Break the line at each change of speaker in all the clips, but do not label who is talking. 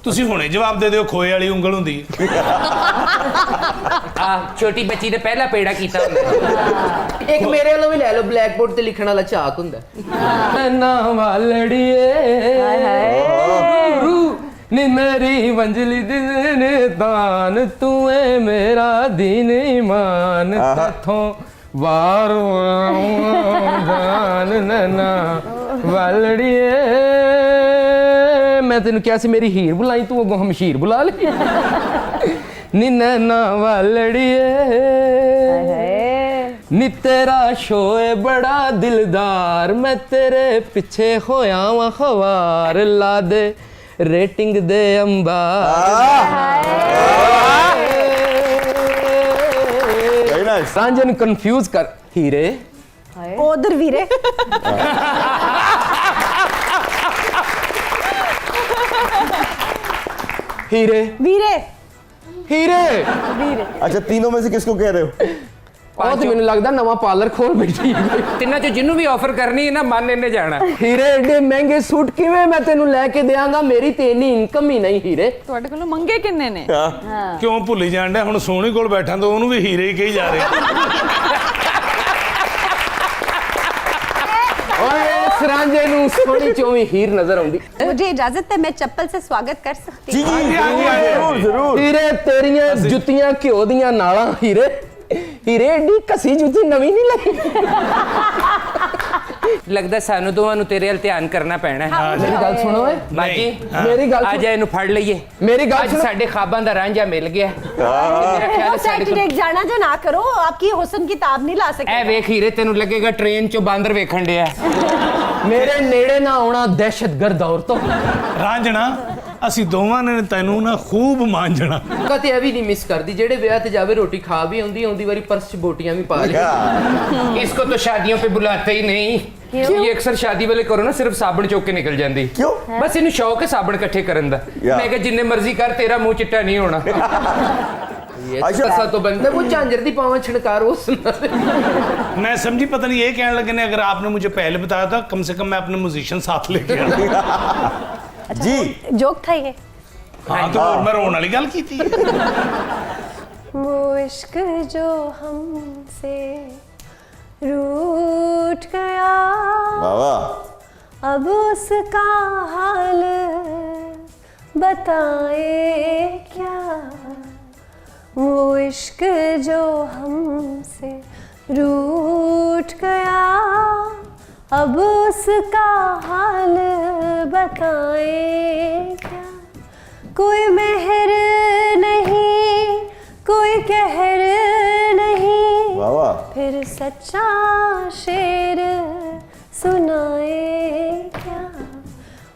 ਤੁਸੀਂ ਹੁਣੇ ਜਵਾਬ ਦੇ ਦਿਓ, ਖੋਏ ਵਾਲੀ ਉਂਗਲ ਹੁੰਦੀ ਹੈ।
ਛੋਟੀ ਬੱਚੀ ਨੇ ਪਹਿਲਾ ਪੇੜਾ ਕੀਤਾ ਹੁੰਦਾ।
ਇੱਕ ਮੇਰੇ ਵੱਲੋਂ ਵੀ ਲੈ ਲਓ, ਬਲੈਕ ਬੋਰਡ ਤੇ ਲਿਖਣ ਵਾਲਾ ਚਾਕ ਹੁੰਦਾ।
ਨਾ ਵਾਲੜੀਏ
ਹਾਏ ਹਾਏ
ਨੀ ਮੇਰੀ ਵੰਜਲੀ ਦਿਨ ਦਾਨ ਤੂੰ ਏ ਮੇਰਾ ਦੀਨ ਈਮਾਨ ਤੇਥੋਂ ਵਾਰੋ ਜਾਨ ਨਨਾ ਵਾਲੜੀਏ। ਮੈਂ ਤੈਨੂੰ ਕਿਹਾ ਸੀ ਮੇਰੀ ਹੀਰ ਬੁਲਾਈ, ਤੂੰ ਅੱਗੋਂ ਹਮਸ਼ੀਰ ਬੁਲਾ ਲਈ। ਨੀ ਨੈਣਾ ਵਾਲੜੀਏ ਨੀ ਤੇਰਾ ਸ਼ੋਏ ਬੜਾ ਦਿਲਦਾਰ, ਮੈਂ ਤੇਰੇ ਪਿੱਛੇ ਹੋਇਆ ਵਾਂ ਖਵਾਰ, ਲਾ ਦੇ रेटिंग दे अंबार। रांझन कंफ्यूज कर हीरे
उधर वीरे
हीरे
वीरे
हीरे।
वीरे
अच्छा, तीनों में से किसको कह रहे हो?
ਉਹ ਤੇ ਮੈਨੂੰ ਲੱਗਦਾ ਨਵਾਂ ਪਾਰਲਰ ਖੋਲ ਬੈਠੀ।
ਤਿੰਨਾਂ ਚੋਂ ਜਿਹਨੂੰ ਵੀ ਆਫਰ ਕਰਨੀ ਹੈ ਨਾ, ਮਨ ਇਹਨੇ ਜਾਣਾ।
ਹੀਰੇ ਏਡੇ ਮਹਿੰਗੇ ਸੂਟ ਕਿਵੇਂ ਮੈਂ ਤੈਨੂੰ ਲੈ ਕੇ ਦੇਵਾਂਗਾ, ਮੇਰੀ ਤੇ ਇੰਨੀ ਇਨਕਮ ਹੀ ਨਹੀਂ। ਹੀਰੇ
ਤੁਹਾਡੇ ਕੋਲੋਂ ਮੰਗੇ ਕਿੰਨੇ ਨੇ?
ਕਿਉਂ ਭੁੱਲੀ ਜਾਣ ਡਿਆ? ਹੁਣ ਸੋਹਣੀ ਕੋਲ ਬੈਠਾ ਤਾਂ ਉਹਨੂੰ ਵੀ ਹੀਰੇ ਹੀ ਕਹੀ ਜਾ ਰਹੇ।
ਓਏ ਸਰਾਂਝੇ ਨੂੰ ਸੋਹਣੀ ਚੋਂ ਵੀ ਹੀਰ ਨਜ਼ਰ ਆਉਂਦੀ।
मुझे इजाजत है, मैं चप्पल से स्वागत कर सकती
जी
हूँ।
जी जरूर जरूर।
ਹੀਰੇ ਤੇਰੀਆਂ ਜੁੱਤੀਆਂ ਘਿਓ ਦੀਆਂ ਨਾਲਾਂ। ਹੀਰੇ ਹੀਰੇ ਏਡੀ ਘਸੀ ਜੁੱਤੀ ਨਵੀਂ ਨਹੀਂ ਲਈ।
ਲੱਗਦਾ ਸਾਨੂੰ ਦੋਵਾਂ ਨੂੰ ਤੇਰੇ ਵੱਲ ਧਿਆਨ ਕਰਨਾ ਪੈਣਾ ਹੈ।
ਮੇਰੀ ਗੱਲ ਸੁਣੋ ਓਏ,
ਬਾਜੀ
ਮੇਰੀ ਗੱਲ
ਆ
ਸੁਣ।
ਜਾ, ਇਹਨੂੰ ਫੜ ਲਈਏ।
ਮੇਰੀ ਗੱਲ
ਅੱਜ
ਸੁਣੋ।
ਸਾਡੇ ਖਾਬਾਂ ਦਾ ਰਾਂਝਾ ਮਿਲ ਗਿਆ। ਮੇਰਾ ਖਿਆਲ ਹੈ ਸਾਡੇ ਕੋਲ
जाना जो ना करो, आपकी हुस्न की ताब नहीं ला सकते।
ਇਹ ਵੇਖ ਹੀਰੇ, ਤੈਨੂੰ ਲੱਗੇਗਾ ਟ੍ਰੇਨ ਚੋਂ ਬਾਂਦਰ ਵੇਖਣ ਡਿਆ।
ਮੇਰੇ ਨੇੜੇ ਨਾ ਆਉਣਾ ਦਹਿਸ਼ਤਗਰਦ ਔਰਤੋਂ।
ਰਾਂਝਣਾ, ਅਸੀਂ ਦੋਵਾਂ ਨੇ ਤੈਨੂੰ ਨਾ ਖੂਬ ਮਾਂਜਣਾ।
ਕਦੇ ਇਹ ਵੀ ਨਹੀਂ ਮਿਸ ਕਰਦੀ, ਜਿਹੜੇ ਵਿਆਹ ਤੇ ਜਾਵੇ ਰੋਟੀ ਖਾ ਵੀ ਆਉਂਦੀ ਵਾਰੀ ਪਰਸ 'ਚ ਬੋਟੀਆਂ ਵੀ ਪਾ ਲਈ।
इसको तो शादियों पे बुलाते ही नहीं। ये अक्सर शादी वाले करो ना, सिर्फ साबण चौक के निकल जाती।
क्यों?
बस इन्हें शौक है साबण इकट्ठे करन दा। मैं कहा जिन्ने मर्जी कर, तेरा मुंह चिट्टा नहीं होना।
ये
अच्छा।
ऐसा तो बनता है वो झांझर दी पावा छिड़कार वो सुना।
मैं समझी पता नहीं ये कहने लगे ने, अगर आपने मुझे पहले बताया था कम से कम मैं अपने म्यूजिशियन साथ लेके आता।
जी
जोक था ये।
हाँ तो मैं रोने वाली गल की थी।
वो इश्क जो हमसे रूठ गया,
बाबा
अब उसका हाल बताए क्या। वो इश्क जो हमसे रूठ गया, अब उसका हाल बताए क्या। कोई मेहर नहीं, कोई कहर नहीं,
बाबा
फिर सच्चा शेर सुनाए क्या।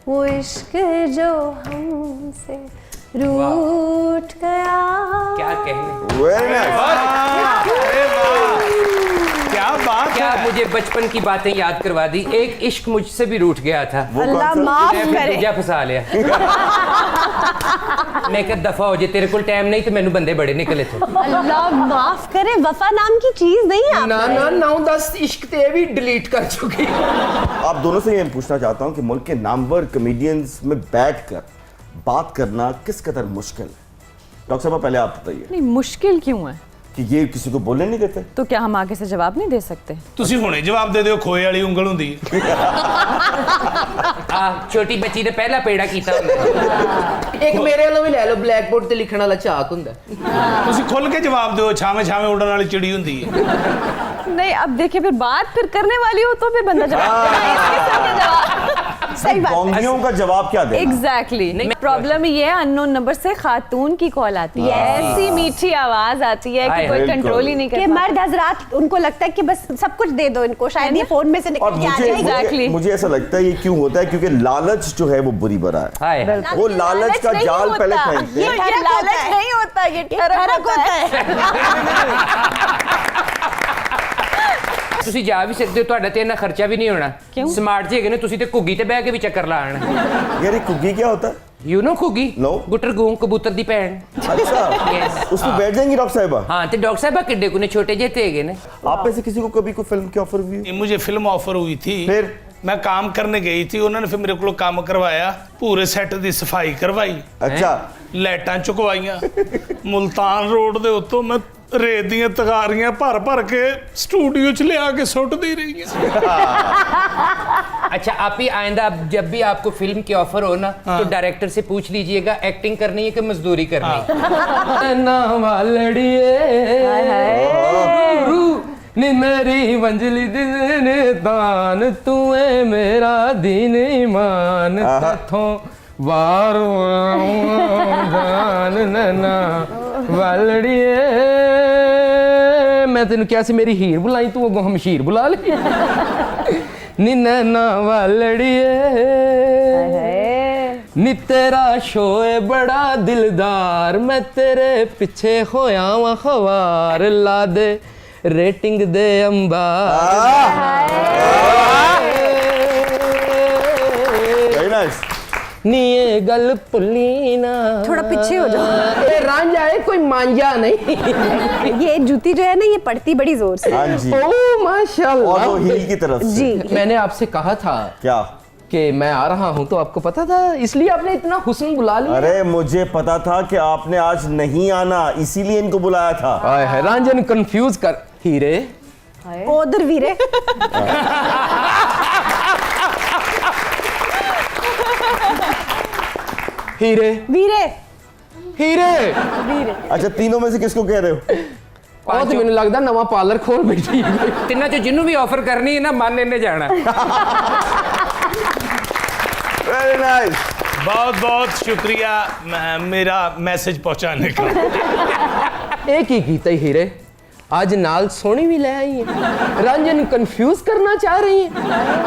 वो इश्क जो हमसे रूठ गया।
क्या कहने,
वेरी नाइस।
अरे वाह, क्या बात
क्या
है।
मुझे बचपन की बातें याद करवा दी। एक इश्क मुझसे भी रूठ गया था,
अल्लाह माफ
मैं
करे।
दूजा फसा लिया। मैं कहा दफा हो जाए, तेरे को टाइम नहीं तो मैनू बंदे बड़े निकले थे।
अल्लाह माफ करे, वफा नाम की चीज नहीं है।
ना ना 9-10 इश्क ते भी डिलीट कर चुकी।
आप दोनों से ये पूछना चाहता हूँ कि मुल्क के नामवर कॉमेडियंस में बैठकर बात करना किस कदर मुश्किल है। डॉक्टर साहब पहले आप बताइए
नहीं, मुश्किल क्यों है?
कि ये किसी को बोलने नहीं देते।
तो क्या हम आगे से जवाब नहीं दे सकते?
ਤੁਸੀਂ ਹੁਣੇ ਜਵਾਬ ਦੇ ਦਿਓ, ਖੋਏ ਵਾਲੀ ਉਂਗਲ ਹੁੰਦੀ ਹੈ।
छोटी बच्ची ने पहला पेड़ा किया ਹੁੰਦਾ।
ਇੱਕ ਮੇਰੇ ਵੱਲੋਂ ਵੀ ਲੈ ਲਓ, ਬਲੈਕ ਬੋਰਡ ਤੇ ਲਿਖਣ ਵਾਲਾ ਚਾਕ ਹੁੰਦਾ।
ਤੁਸੀਂ ਖੁੱਲ ਕੇ ਜਵਾਬ ਦਿਓ, ਛਾਵੇਂ ਛਾਵੇਂ ਉੱਡਣ ਵਾਲੀ ਚਿੜੀ ਹੁੰਦੀ ਹੈ।
नहीं, अब देखिए, फिर बात फिर करने वाली हो तो फिर बंदा जवाब
सही बात।
बोंगियों का जवाब क्या देना?
एग्जैक्टली। प्रॉब्लम ये है, अननोन नंबर से खातून की कॉल आती है, ऐसी मीठी आवाज आती है कि कोई कंट्रोल ही नहीं
कि
कर
मर्द हजरात उनको लगता है कि बस सब कुछ दे दो इनको, शायद ये फोन में से
और
निकल के आ
मुझे,
जाएगा।
Exactly.
मुझे ऐसा लगता है ये क्यों होता है, क्योंकि लालच जो है वो बुरी बरा है।
हाय
वो लालच का
नहीं
जाल
होता।
पहले फेंकते
ये
हैं।
ठरक होता
लालच
है।
नहीं होता, ये
ठरक होता है।
ਤੁਸੀਂ ਜਾ ਵੀ ਸਕਦੇ ਹੋ, ਤੁਹਾਡਾ ਤੇ ਇੰਨਾ ਖਰਚਾ ਵੀ ਨਹੀਂ ਹੋਣਾ। ਸਮਾਰਟ ਜੀ ਹੈਗੇ ਨੇ ਤੁਸੀਂ, ਤੇ ਘੁੱਗੀ ਤੇ ਬਹਿ ਕੇ ਵੀ ਚੱਕਰ ਲਾਣ।
यार ये कुग्गी क्या होता है?
You know Ghuggi?
No.
ਗੁੱਟਰ ਗੂੰ ਕਬੂਤਰ ਦੀ ਭੈਣ।
अच्छा
Yes.
उसमें बैठ जाएंगी डॉक्टर साहिबा।
ਹਾਂ ਤੇ ਡਾਕਟਰ ਸਾਹਿਬਾ ਕਿੱਡੇ ਕੁ ਨੇ, ਛੋਟੇ ਜਿਹੇ ਤੇ ਹੈਗੇ ਨੇ।
आप में से किसी को कभी कोई फिल्म की ऑफर हुई?
मुझे फिल्म ऑफर हुई थी,
फिर
मैं काम करने गई थी, उन्होंने फिर मेरे को काम करवाया, पूरे सैट की सफाई करवाई,
अच्छा
लाइटां चुकवाइयां, मुल्तान रोड दे उत्तों मैं रेत दियां तगारियां भर भर के स्टूडियो च लिया के सुट दी रही हैं।
अच्छा आप ही आइंदा जब भी आपको फिल्म की ऑफर हो ना तो डायरेक्टर से पूछ लीजिएगा एक्टिंग करनी है कि मजदूरी करनी है।
ना वालड़िए नी मेरी मंजली दिन दान तू है मेरा दीन ईमान तथों वारो जान नैना वालड़िए। मैं तेन क्या सी मेरी हीर बुलाई तू अगों हमशीर बुला ले नी नैना वालड़िए नी तेरा शोए बड़ा दिलदार मैं तेरे पीछे होया वा खवार ला दे रेटिंग दे अंबार।
Very nice.
नी ये गल भुल्ली ना
थोड़ा पीछे हो जाओ।
ये रांझा है कोई मांझा नहीं।
ये जूती जो है ना ये पड़ती बड़ी जोर से।
हाँ जी।
ओ माशाल्लाह।
और वो हील की तरफ से।
जी
मैंने आपसे कहा था
क्या
कि मैं आ रहा हूं तो आपको पता था, इसलिए आपने इतना हुस्न बुला लिया।
अरे मुझे पता था कि आपने आज नहीं आना, इसीलिए इनको बुलाया था।
आए है रांझन कंफ्यूज कर हीरे
उधर वीरे।
हीरे
वीरे
हीरे।
वीरे
अच्छा तीनों में से किसको कह रहे हो?
ਉਹ ਤੇ ਮੈਨੂੰ ਲੱਗਦਾ ਨਵਾਂ ਪਾਰਲਰ ਖੋਲ ਬੈਠੀ ਹੈ।
तिन्ना जो जिन्नू भी ऑफर करनी है ना मन इन्ने जाना।
Very nice.
बहुत बहुत शुक्रिया मेरा मैसेज पहुंचाने का।
ਇਹ ਕੀ ਕੀਤਾ ਹੀਰੇ ਅੱਜ ਨਾਲ ਸੋਹਣੀ ਵੀ ਲੈ ਆਈ ਹੈ। ਰਾਂਝੇ ਨੂੰ ਕਨਫਿਊਜ਼ ਕਰਨਾ ਚਾਹ ਰਹੀ ਹੈ।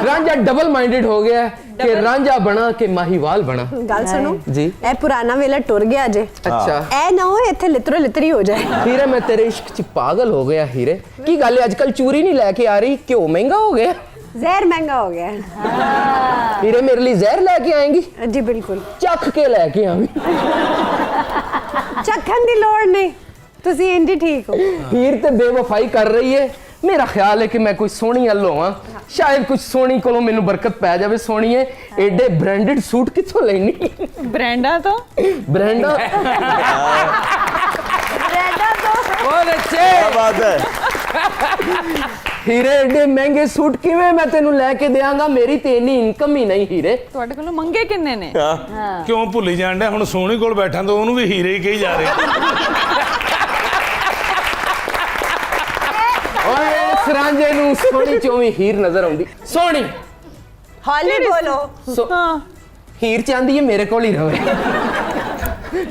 ਰਾਂਝਾ ਡਬਲ ਮਾਈਂਡਡ ਹੋ ਗਿਆ ਕਿ ਰਾਂਝਾ ਬਣਾ ਕਿ ਮਾਹੀਵਾਲ ਬਣਾ।
गल सुनो
जी
ए पुराना वेला टुर गया जे।
ਅੱਛਾ
ए ना हो इत्थे लितरो लितरी हो जाए।
ਹੀਰੇ ਮੈਂ ਤੇਰੇ ਇਸ਼ਕ 'ਚ ਪਾਗਲ ਹੋ ਗਿਆ ਹੀਰੇ। ਕੀ ਗੱਲ ਹੈ ਅੱਜ ਕੱਲ ਚੂਰੀ ਨਹੀਂ ਲੈ ਕੇ ਆ ਰਹੀ, ਘਿਓ ਮਹਿੰਗਾ ਹੋ ਗਿਆ।
जहर महंगा हो गया है।
ਹੀਰੇ ਮੇਰੇ ਲਈ ਜ਼ਹਿਰ ਲੈ ਕੇ ਆਏਂਗੀ?
जी बिल्कुल
ਚੱਖ ਕੇ ਲੈ ਕੇ ਆਵੀਂ।
चखन दी लोड़ नहीं, तुसी इंजी ठीक हो।
ਹੀਰ ਤੇ ਬੇਵਫਾਈ ਕਰ ਰਹੀ ਹੈ। ਮੇਰਾ ਖਿਆਲ ਹੈ ਕਿ ਮੈਂ ਕੋਈ ਸੋਹਣੀ ਹੱਲ ਹੋਵਾਂ, ਸ਼ਾਇਦ ਕੁਝ ਸੋਹਣੀ ਕੋਲੋਂ ਮੈਨੂੰ ਬਰਕਤ ਪੈ ਜਾਵੇ। ਸੋਹਣੀਏ ਐਡੇ ਬ੍ਰਾਂਡਡ ਸੂਟ ਕਿੱਥੋਂ ਲੈਣੀ?
ब्रांडा तो
ਬ੍ਰਾਂਡਾ
बहुत अच्छे।
क्या बात है।
ਹੀਰੇ ਐਡੇ ਮਹਿੰਗੇ ਸੂਟ ਕਿਵੇਂ ਮੈਂ ਤੈਨੂੰ ਲੈ ਕੇ ਦਿਆਂਗਾ? ਮੇਰੀ ਤੇ ਇੰਨੀ ਇਨਕਮ ਹੀ ਨਹੀਂ ਹੀਰੇ।
ਤੁਹਾਡੇ ਕੋਲੋਂ ਮੰਗੇ ਕਿੰਨੇ ਨੇ?
ਕਿਉਂ ਭੁੱਲੀ ਜਾਂਦੇ ਹੁਣ ਸੋਹਣੀ ਕੋਲ ਬੈਠਾ ਤਾਂ ਉਹਨੂੰ ਵੀ ਹੀਰੇ ਹੀ ਕਹੀ ਜਾ ਰਹੇ।
ਓਏ ਇਸ ਰਾਂਝੇ ਨੂੰ ਸੋਹਣੀ ਚੋਂ ਵੀ ਹੀਰ ਨਜ਼ਰ ਆਉਂਦੀ। ਸੋਹਣੀ
हॉली बोलो।
ਹਾਂ
ਹੀਰ ਚਾਹੁੰਦੀ ਹੈ ਮੇਰੇ ਕੋਲ ਹੀ ਰਵੇ।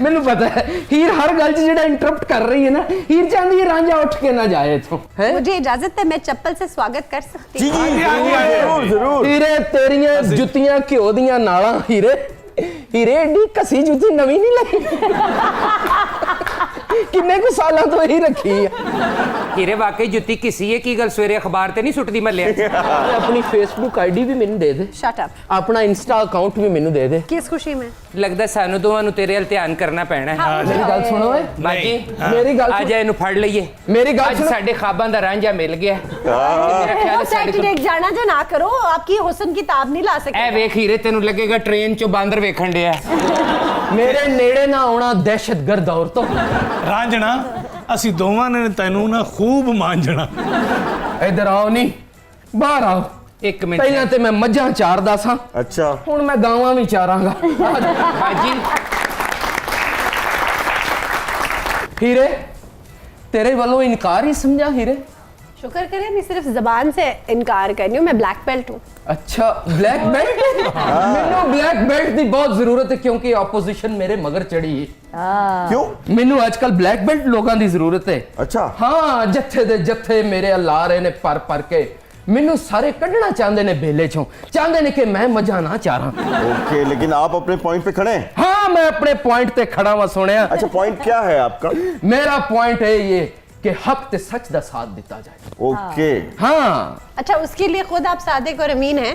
ਮੈਨੂੰ ਪਤਾ ਹੈ ਹੀਰ ਹਰ ਗੱਲ 'ਚ ਜਿਹੜਾ ਇੰਟਰਪਟ ਕਰ ਰਹੀ ਹੈ ਨਾ, ਹੀਰ ਚਾਹੁੰਦੀ ਹੈ ਰਾਂਝਾ ਉੱਠ ਕੇ ਨਾ ਜਾਏ ਇੱਥੋਂ। ਹੈ
मुझे इजाजत है, मैं चप्पल से स्वागत कर सकती
जी
हूँ।
जी जरूर जरूर।
ਹੀਰੇ ਤੇਰੀਆਂ ਜੁੱਤੀਆਂ ਘਿਓ ਦੀਆਂ ਨਾਲਾਂ ਹੀਰੇ। ਹੀਰੇ ਏਡੀ ਘਸੀ ਜੁੱਤੀ ਨਵੀਂ ਨਹੀਂ ਲਈ। ਕਿੰਨੇ ਕੁ ਸਾਲਾਂ ਤੋਂ ਹੀ ਰੱਖੀ ਆ।
हीरे वाकई जुत्ती किसी है की गल सवेरे अखबार ते नहीं सुटदी मल्ले।
ਆਪਣੀ ਫੇਸਬੁੱਕ ਆਈਡੀ ਵੀ ਮੈਨੂੰ ਦੇ ਦੇ,
शट अप।
ਆਪਣਾ ਇੰਸਟਾ ਅਕਾਊਂਟ ਵੀ ਮੈਨੂੰ ਦੇ ਦੇ।
किस खुशी में?
लगदा सानू दोवां नु तेरे अल ध्यान करना पैना है।
ਮੇਰੀ ਗੱਲ ਸੁਣੋ ਓਏ,
बाजी
ਮੇਰੀ ਗੱਲ
आ
ਸੁਣ।
जा इनू फड़ लईए।
ਮੇਰੀ ਗੱਲ
आज
ਸੁਣ।
साडे ख्वाबां दा रांझा मिल गया। मेरा ख्याल है साडे
साइड देख जाना जो ना करो, आपकी हुस्न की ताब नहीं ला
ए
सकते।
वेख हीरे तेनू लगेगा ट्रेन चो बांदर वेखण डिया।
ਮੇਰੇ ਨੇੜੇ ਨਾ ਆਉਣਾ ਦਹਿਸ਼ਤਗਰਦ ਔਰਤੋਂ।
ਰਾਂਝਣਾ ਅਸੀਂ ਦੋਵਾਂ ਨੇ ਤੈਨੂੰ ਨਾ ਖੂਬ ਮਾਂਜਣਾ।
ਇੱਧਰ ਆਓ ਨਹੀਂ, ਬਾਹਰ ਆਓ।
एक मिनट
ਪਹਿਲਾਂ ਤੇ ਮੈਂ ਮੱਝਾਂ ਚਾਰਦਾ ਸਾਂ,
अच्छा
ਹੁਣ ਮੈਂ ਗਾਵਾਂ ਵੀ ਚਾਰਾਂਗਾ।
बाजी
ਹੀਰੇ ਤੇਰੇ ਵੱਲੋਂ ਇਨਕਾਰ ਹੀ ਸਮਝਾ ਹੀਰੇ।
शुक्र करें मैं सिर्फ जबान से इनकार करनी हूँ, मैं ब्लैक बेल्ट हूँ।
अच्छा ब्लैक बेल्ट। ਮੈਨੂੰ ਬਲੈਕ ਬੈਲਟ ਦੀ ਬਹੁਤ ਜ਼ਰੂਰਤ ਹੈ ਕਿਉਂਕਿ ਆਪੋਜੀਸ਼ਨ ਮੇਰੇ ਮਗਰ ਚੜੀ ਹੈ।
क्यों?
ਮੈਨੂੰ ਅੱਜ ਕੱਲ ਬਲੈਕ ਬੈਲਟ ਲੋਕਾਂ ਦੀ ਜ਼ਰੂਰਤ ਹੈ।
अच्छा
ਹਾਂ ਜੱਥੇ ਦੇ ਜੱਥੇ ਮੇਰੇ ਅੱਲਾ ਰਹੇ ਨੇ ਪਰ ਕੇ ਮੈਨੂੰ ਸਾਰੇ ਕੱਢਣਾ ਚਾਹੁੰਦੇ ਨੇ ਬੇਲੇ ਚੋਂ, ਚਾਹੁੰਦੇ ਨੇ ਕਿ ਮੈਂ ਮੱਝਾਂ ਨਾ ਚਾਰਾਂ।
ओके लेकिन आप अपने पॉइंट पे खड़े हैं।
ਹਾਂ ਮੈਂ ਆਪਣੇ ਪੁਆਇੰਟ ਤੇ ਖੜਾ ਵਾਂ ਸੋਹਣਿਆ।
अच्छा पॉइंट क्या है आपका?
ਮੇਰਾ ਪੁਆਇੰਟ ਹੈ ਇਹ कि हक ते सच का साथ दिता जाए।
ओके
हाँ
अच्छा उसके लिए खुद आप सादिक और अमीन हैं?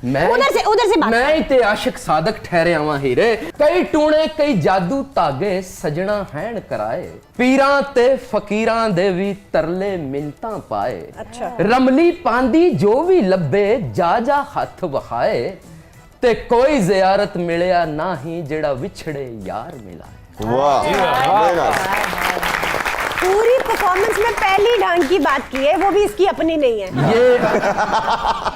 उधर से बात
मैं ते आशिक सादक ठहरे आवा हीरे कई टूणे कई जादू धागे सजना हैन कराए पीरां ते फकीरां दे भी तरले मिन्तां पाए
अच्छा।
रमली पांदी जो भी लब्बे जा जा हथ वहाए ते कोई जियारत मिलिया ना ही जेड़ा विछड़े यार मिला
वाह very nice.
पूरी परफॉर्मेंस में पहली ढंग की बात की है, वो भी इसकी अपनी नहीं है।
ये